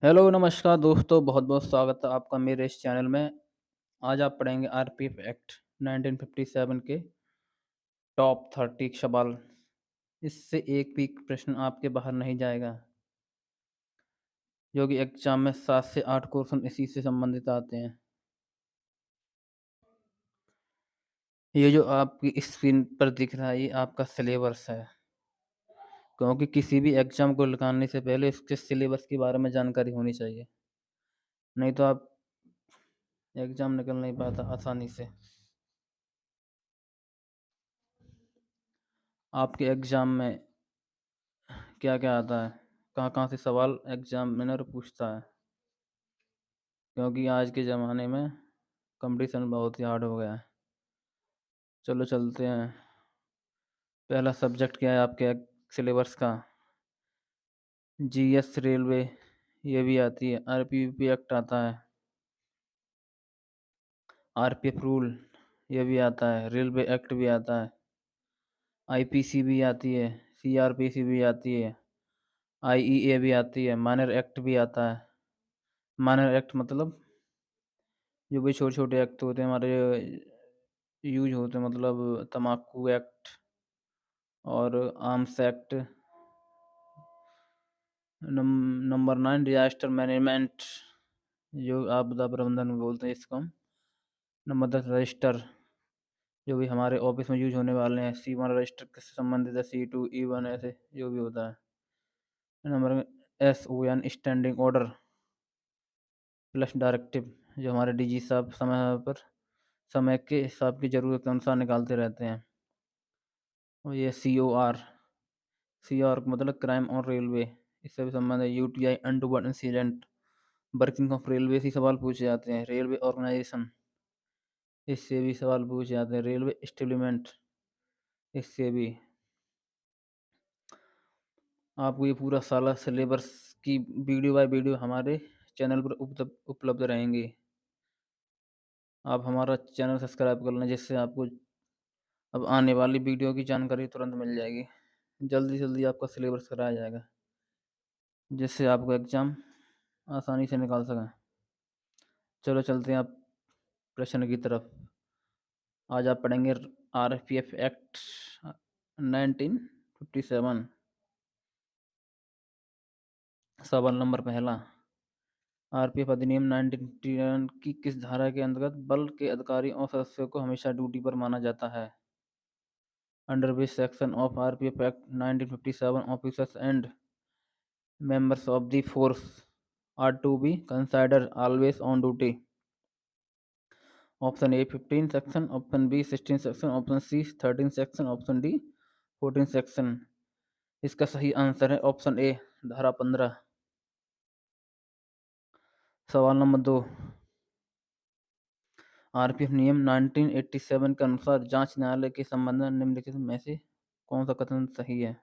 Hello, नमस्कार दोस्तों, बहुत-बहुत स्वागत है आपका मेरे इस चैनल में। आज आप पढ़ेंगे आरपीएफ एक्ट 1957 के टॉप 30 सवाल। इससे एक भी प्रश्न आपके बाहर नहीं जाएगा, जो कि एग्ज़ाम में 7 से 8 क्वेश्चन इसी से संबंधित आते हैं। ये जो आपकी स्क्रीन पर दिख रहा है, ये आपका सिलेबस है, क्योंकि किसी भी एग्ज़ाम को निकालने से पहले इसके सिलेबस के बारे में जानकारी होनी चाहिए, नहीं तो आप एग्ज़ाम निकल नहीं पाता आसानी से। आपके एग्ज़ाम में क्या-क्या आता है? कहाँ-कहाँ से सवाल एग्ज़ामिनर पूछता है? क्योंकि आज के ज़माने में कॉम्पिटिशन बहुत ही हार्ड हो गया है। चलो चलते हैं। पहला सब्जेक्ट क्या है आपके सिलेबस का? जीएस रेलवे ये भी आती है। आरपीपी एक्ट आता है। आरपीएफ रूल ये भी आता है। रेलवे एक्ट भी आता है। आईपीसी भी आती है। सीआरपीसी भी आती है। आईईए भी आती है। माइनर एक्ट भी आता है। माइनर एक्ट मतलब जो भी छोटे-छोटे एक्ट होते हैं हमारे यूज़ होते हैं, मतलब तम्बाकू एक्ट और arms act. Number 9 disaster management, जो आपदा प्रबंधन बोलते हैं इसको हम। नंबर 10 रजिस्टर, जो भी हमारे ऑफिस में यूज़ होने वाले हैं। C1 रजिस्टर से संबंधित है, C2 E1 ऐसे जो भी होता है। Number SON standing order plus directive, जो हमारे डीजी साहब समय के हिसाब की ज़रूरत के अनुसार निकालते रहते हैं। और ये COR का मतलब क्राइम ऑन रेलवे, इससे भी संबंध है। UTI untoward incident, working of railway से सवाल पूछे जाते हैं। रेलवे ऑर्गेनाइजेशन, इससे भी सवाल पूछे जाते हैं। रेलवे एस्टेब्लिशमेंट, इससे भी। आपको ये पूरा साला सिलेबस की वीडियो बाय वीडियो हमारे चैनल पर उपलब्ध रहेंगी। आप हमारा चैनल सब्सक्राइब कर लें, जिससे आपको अब आने वाली वीडियो की जानकारी तुरंत मिल जाएगी। जल्दी से जल्दी आपका सिलेबस कराया जाएगा, जिससे आपको एग्ज़ाम आसानी से निकाल सकें। चलो चलते हैं आप प्रश्न की तरफ। आज आप पढ़ेंगे आरपीएफ एक्ट 1957। सवाल नंबर पहला, आरपीएफ अधिनियम 1951 की किस धारा के अंतर्गत बल के अधिकारियों और सदस्यों को हमेशा ड्यूटी पर माना जाता है? Under which section of RPF act 1957 officers and members of the force are to be considered always on duty? Option A 15 section, option B 16 section, option C 13 section, option D 14 section. इसका सही answer है option A, धारा 15। सवाल number 2, RPF नियम 1987 के अनुसार जांच न्यायालय के संबंध में निम्नलिखित में से कौन सा कथन सही है?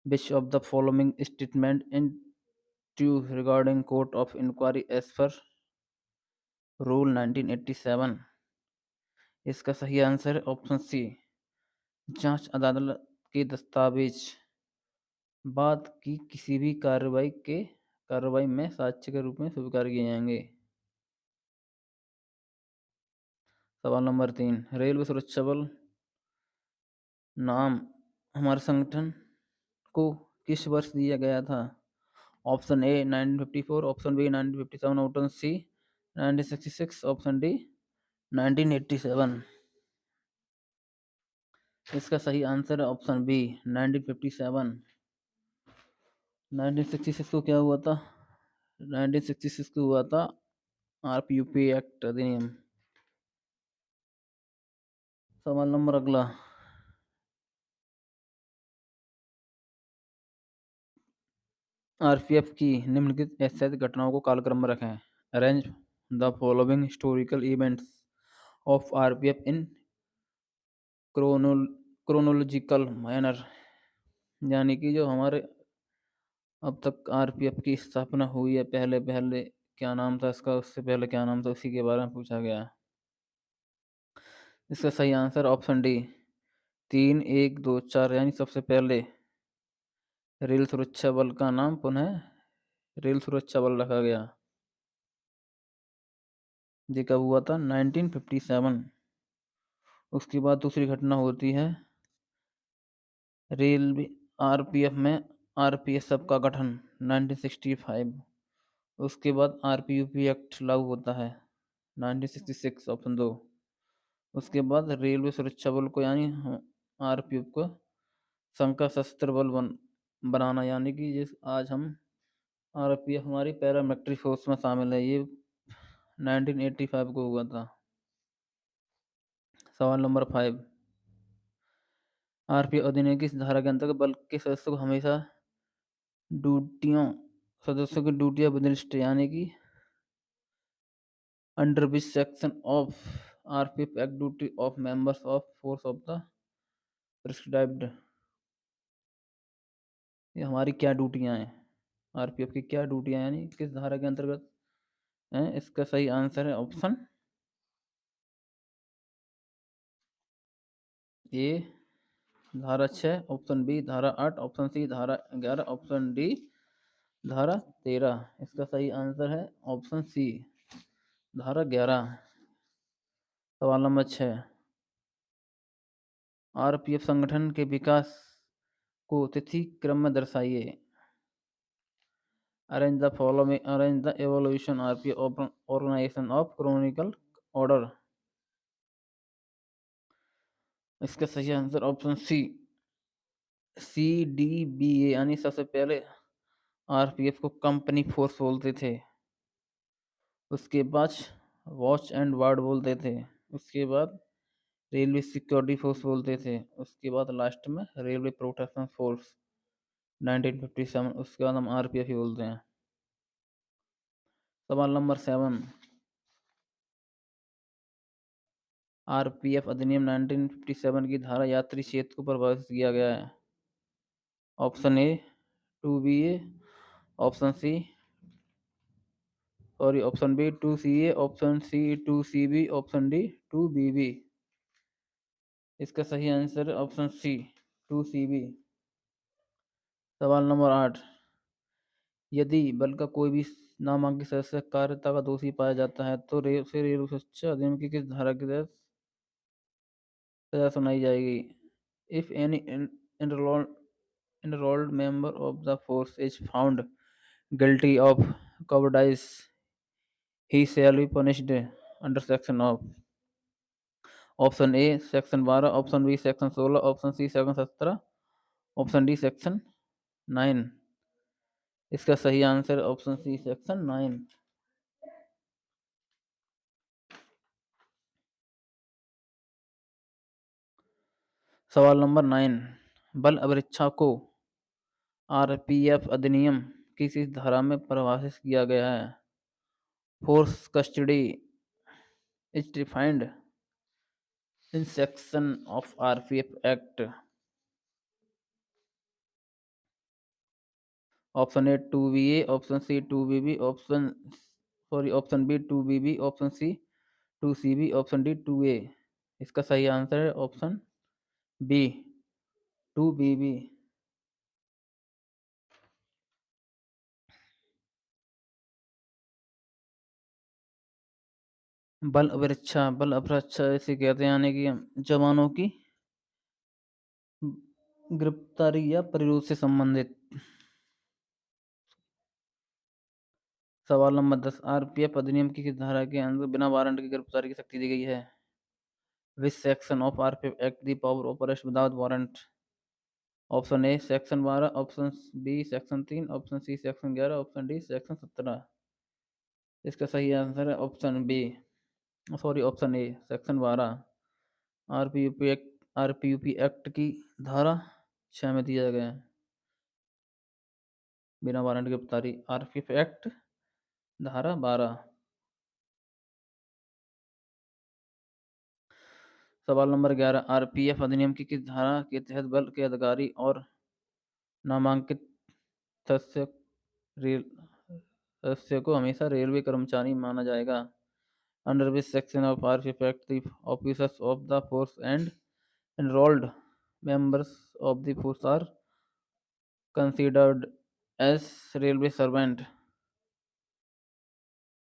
Which of the following statement in true regarding court of inquiry as per rule 1987? इसका सही आंसर है ऑप्शन सी, जांच अदालत के दस्तावेज बाद की किसी भी कार्रवाई में साक्ष्य के रूप में स्वीकार किए जाएंगे। सवाल नंबर 3, रेलवे सुरक्षा बल नाम हमारे संगठन को किस वर्ष दिया गया था? Option A 1954, option B 1957, option C 1966, option D 1987। इसका सही आंसर है ऑप्शन बी 1957। 1966 को क्या हुआ था? 1966 को हुआ था आरपीयूपी एक्ट अधिनियम। सवाल नंबर अगला, आरपीएफ की निम्नलिखित ऐतिहासिक घटनाओं को कालक्रम में रखें। Arrange the following historical events of RPF in chronological manner, यानी कि जो हमारे अब तक आरपीएफ की स्थापना हुई है, पहले पहले क्या नाम था इसका, उससे पहले क्या नाम था, उसी के बारे में पूछा गया है। इसका सही आंसर ऑप्शन डी 3, 1, 2, 4, यानी सबसे पहले रेल सुरक्षा बल का नाम पुनः रेल सुरक्षा बल रखा गया। ये कब हुआ था? 1957। उसके बाद दूसरी घटना होती है रेलवे आरपीएफ में आरपीएसएफ का गठन 1965। उसके बाद आरपीयूपी एक्ट लागू होता है 1966, ऑप्शन 2। उसके बाद रेलवे सुरक्षा बल को यानी आरपीएफ को संघ का सशस्त्र बल बनाना, यानी कि जिस आज हम आरपीएफ हमारी पैरामिलिट्री फोर्स में शामिल है, ये 1985 को हुआ था। सवाल नंबर 5, आरपीएफ अधिनियम की इस धारा के अंतर्गत बल के सदस्यों को हमेशा ड्यूटियों सदस्यों की ड्यूटियां बदलिस्ट, यानी कि under which section of RPF act duty of members of force of the prescribed. ये हमारी क्या ड्यूटियां हैं, आरपीएफ की क्या ड्यूटियां, यानी किस धारा के अंतर्गत हैं? इसका सही आंसर है ऑप्शन ए धारा 6, ऑप्शन बी धारा 8, ऑप्शन सी धारा 11, ऑप्शन डी धारा 13। इसका सही आंसर है ऑप्शन सी धारा 11। सवाल नंबर 6, आरपीएफ संगठन के विकास को तिथि क्रम में दर्शाइए। Arrange the evolution RPF organisation of chronicle order. इसका सही answer option C D B A, यानी सबसे पहले आरपीएफ को कंपनी फोर्स बोलते थे, उसके बाद वॉच एंड वार्ड बोलते थे, उसके बाद रेलवे सिक्योरिटी फोर्स बोलते थे, उसके बाद लास्ट में रेलवे प्रोटेक्शन फोर्स 1957। उसके बाद हम आरपीएफ ही बोलते हैं। सवाल नंबर 7, आरपीएफ अधिनियम 1957 की धारा यात्री क्षेत्र को परिभाषित किया गया है। Option A 2BA, option C option B 2CA, option C 2CB, option D 2BB। इसका सही आंसर है ऑप्शन सी 2CB। सवाल नंबर 8, यदि बल का कोई भी नामांकित सदस्य कार्यता का दोषी पाया जाता है तो फिर रेल सुरक्षा अधिनियम की किस धारा के तहत सजा सुनाई जाएगी? If any enrolled member of the force is found guilty of cowardice, he shall be punished under section of। Option A section 12, option B section 16, option C section 17, option D section 9। इसका सही answer option C section 9। सवाल number 9, बल अभिरक्षा को RPF अधिनियम किस धारा में परिभाषित किया गया है? Force custody is defined in section of RPF act. Option A 2BA, option C 2BB, option B 2BB, option C 2CB, option D 2A। इसका सही आंसर है ऑप्शन बी 2BB। बल अभिरक्षा इसे कहते हैं, यानी कि जवानों की गिरफ्तारी या परिरोध से संबंधित। सवाल नंबर 10, आरपीएफ अधिनियम की किस धारा के अंदर बिना वारंट की गिरफ्तारी की शक्ति दी गई है? Which section of RPF act the power of arrest without warrant? Option A section 12, option B section 3, option C section 11, option D section 17। इसका सही आंसर है option B option A section 12। RPUP act की धारा 6 में दिया गया है बिना वारंट गिरफ्तारी, आरपीएफ एक्ट धारा 12। सवाल नंबर 11, आरपीएफ अधिनियम की किस धारा के तहत बल के अधिकारी और नामांकित सदस्य रेल सदस्य को हमेशा रेलवे कर्मचारी माना जाएगा? Under which section of RPF act the officers of the force and enrolled members of the force are considered as railway servant?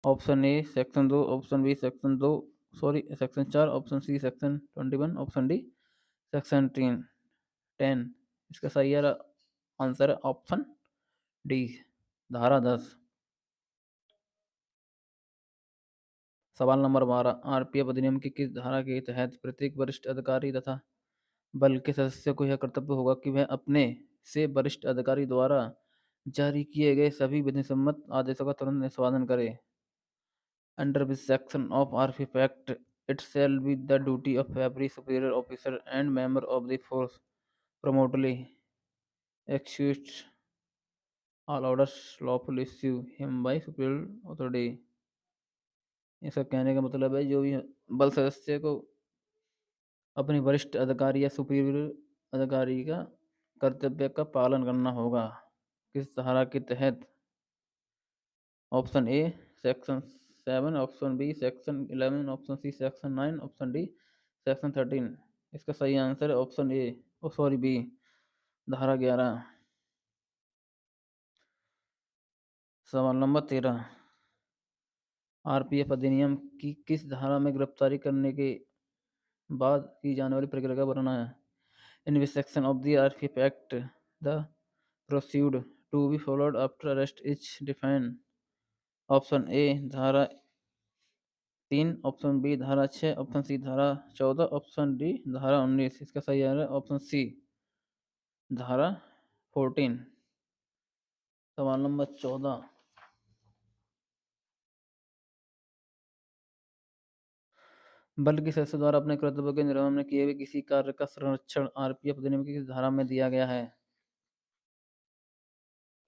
Option A section 2, option B section 2, sorry section 4, option C section 21, option D section 10। इसका सही answer है option D, धारा 10। सवाल number 12, RPF अधिनियम की किस धारा के तहत प्रत्येक वरिष्ठ अधिकारी तथा बल के सदस्य को यह कर्तव्य होगा कि वह अपने से वरिष्ठ अधिकारी द्वारा जारी किए गए सभी विधिसम्मत आदेशों का तुरंत निष्पादन करे? Under which section of RPF Act it shall be the duty of every superior officer and member of the force promptly execute all orders lawfully issued him by superior authority। इसका कहने का मतलब है जो भी बल सदस्य को अपने वरिष्ठ अधिकारी या सुपीरियर अधिकारी का कर्तव्य का पालन करना होगा। किस धारा के तहत? Option A section 7, option B section 11, option C section 9, option D section 13। इसका सही आंसर है option A, oh sorry B, धारा 11। सवाल नंबर 13, आरपीएफ अधिनियम की किस धारा में गिरफ्तारी करने के बाद की जाने वाली प्रक्रिया का वर्णन है? In which section of the RPF act the proceed to be followed after arrest is defined? Option A धारा 3, ऑप्शन बी धारा 6, ऑप्शन सी धारा 14, ऑप्शन डी धारा 19। इसका सही आंसर है ऑप्शन सी, धारा 14। सवाल नंबर 14, बल के सदस्य द्वारा अपने कर्तव्य के निर्वहन में किए हुए किसी कार्य का संरक्षण आरपीएफ अधिनियम की किस धारा में दिया गया है?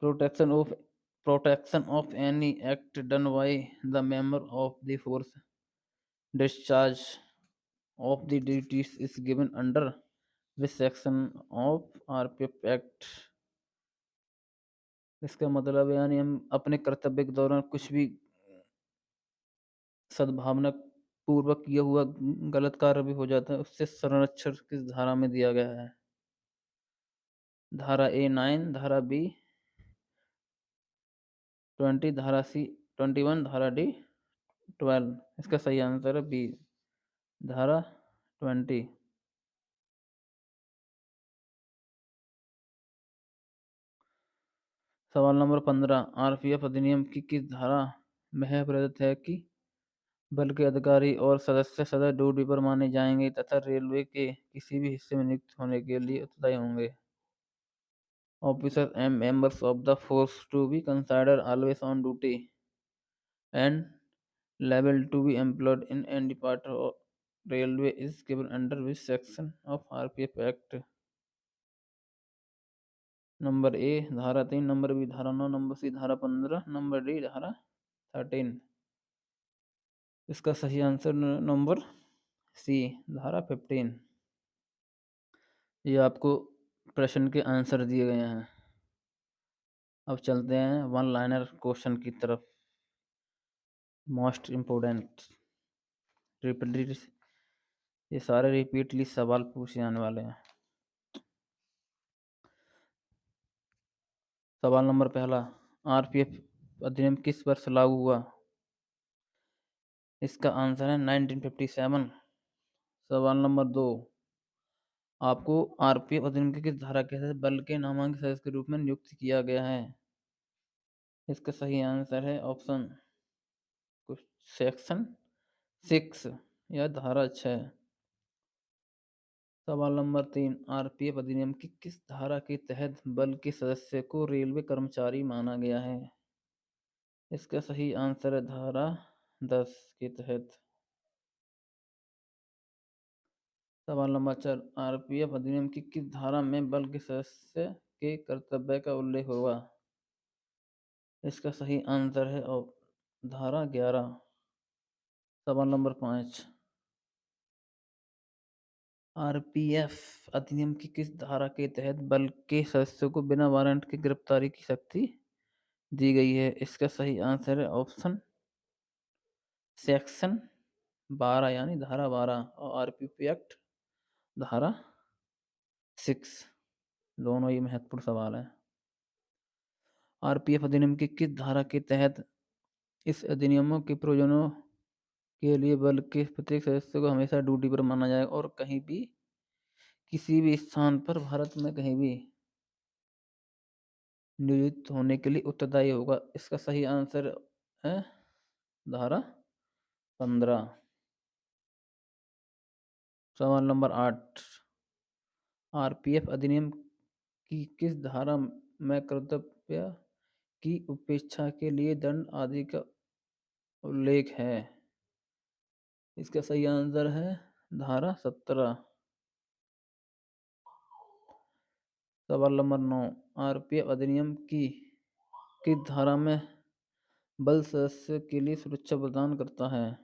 Protection of any act done by the member of the force discharge of the duties is given under which section of RPF act? इसका मतलब है यानी हम अपने कर्तव्य के दौरान कुछ भी सद्भावना पूर्वक किया हुआ गलत कार्य भी हो जाता है, उससे संरक्षण किस धारा में दिया गया है? धारा ए 9, धारा बी 20, धारा सी 21, धारा डी 12। इसका सही आंसर है बी, धारा 20। सवाल नंबर 15, आरपीएफ अधिनियम की किस धारा में है प्रदत्त है कि बल के अधिकारी और सदस्य सदा ड्यूटी पर माने जाएंगे तथा रेलवे के किसी भी हिस्से में नियुक्त होने के लिए उत्तरदायी होंगे? Officers and members of the force to be considered always on duty and liable to be employed in any part of railway is given under which section of RPF Act? Number A धारा 3, number B धारा 9, number C धारा 15, number D धारा 13। इसका सही answer number C, धारा 15। ये आपको प्रश्न के आंसर दिए गए हैं। अब चलते हैं वन लाइनर क्वेश्चन की तरफ। मोस्ट इम्पोर्टेंट रिपीट, ये सारे रिपीटली सवाल पूछे जाने वाले हैं। सवाल नंबर पहला, आरपीएफ अधिनियम किस वर्ष लागू हुआ? इसका आंसर है 1957। सवाल नंबर 2, आपको आरपीएफ अधिनियम की किस धारा के तहत बल के नामांकित सदस्य के रूप में नियुक्त किया गया है? इसका सही आंसर है ऑप्शन सेक्शन 6 या धारा 6। सवाल नंबर 3, आरपीएफ अधिनियम की किस धारा के तहत बल के सदस्य को रेलवे कर्मचारी माना गया है? इसका सही आंसर है धारा 10 के तहत। सवाल नंबर 4, आरपीएफ अधिनियम की किस धारा में बल के सदस्य के कर्तव्य का उल्लेख होगा? इसका सही आंसर है धारा 11। सवाल नंबर 5, आरपीएफ अधिनियम की किस धारा के तहत बल के सदस्यों को बिना वारंट के गिरफ्तारी की शक्ति दी गई है? इसका सही आंसर है ऑप्शन सेक्शन 12 यानी धारा 12 और आरपीएफ एक्ट धारा 6। दोनों ही महत्वपूर्ण सवाल है। आरपीएफ अधिनियम की किस धारा के तहत इस अधिनियमों के प्रयोजनों के लिए बल के प्रत्येक सदस्य को हमेशा ड्यूटी पर माना जाएगा और कहीं भी किसी भी स्थान पर भारत में कहीं भी नियोजित होने के लिए उत्तरदायी होगा। इसका सही आंसर है धारा 15। सवाल नंबर 8, आरपीएफ अधिनियम की किस धारा में कर्तव्य की उपेक्षा के लिए दंड आदि का उल्लेख है? इसका सही आंसर है धारा 17। सवाल नंबर 9, आरपीएफ अधिनियम की किस धारा में बल सदस्य के लिए सुरक्षा प्रदान करता है?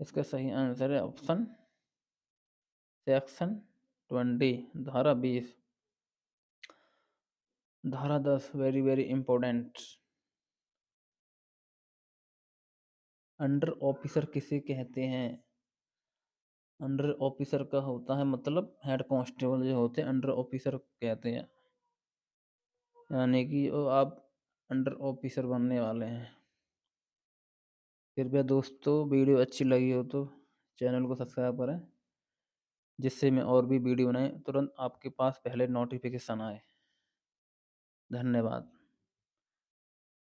इसका सही आंसर है ऑप्शन सेक्शन 20, धारा 20। धारा 10 very very important. Under officer किसे कहते हैं? अंडर ऑफिसर का होता है मतलब हेड कांस्टेबल जो होते हैं अंडर ऑफिसर कहते हैं, यानी कि वो आप अंडर ऑफिसर बनने वाले हैं। कृपया दोस्तों वीडियो अच्छी लगी हो तो चैनल को सब्सक्राइब करें, जिससे मैं और भी वीडियो बनाए तुरंत आपके पास पहले नोटिफिकेशन आए। धन्यवाद।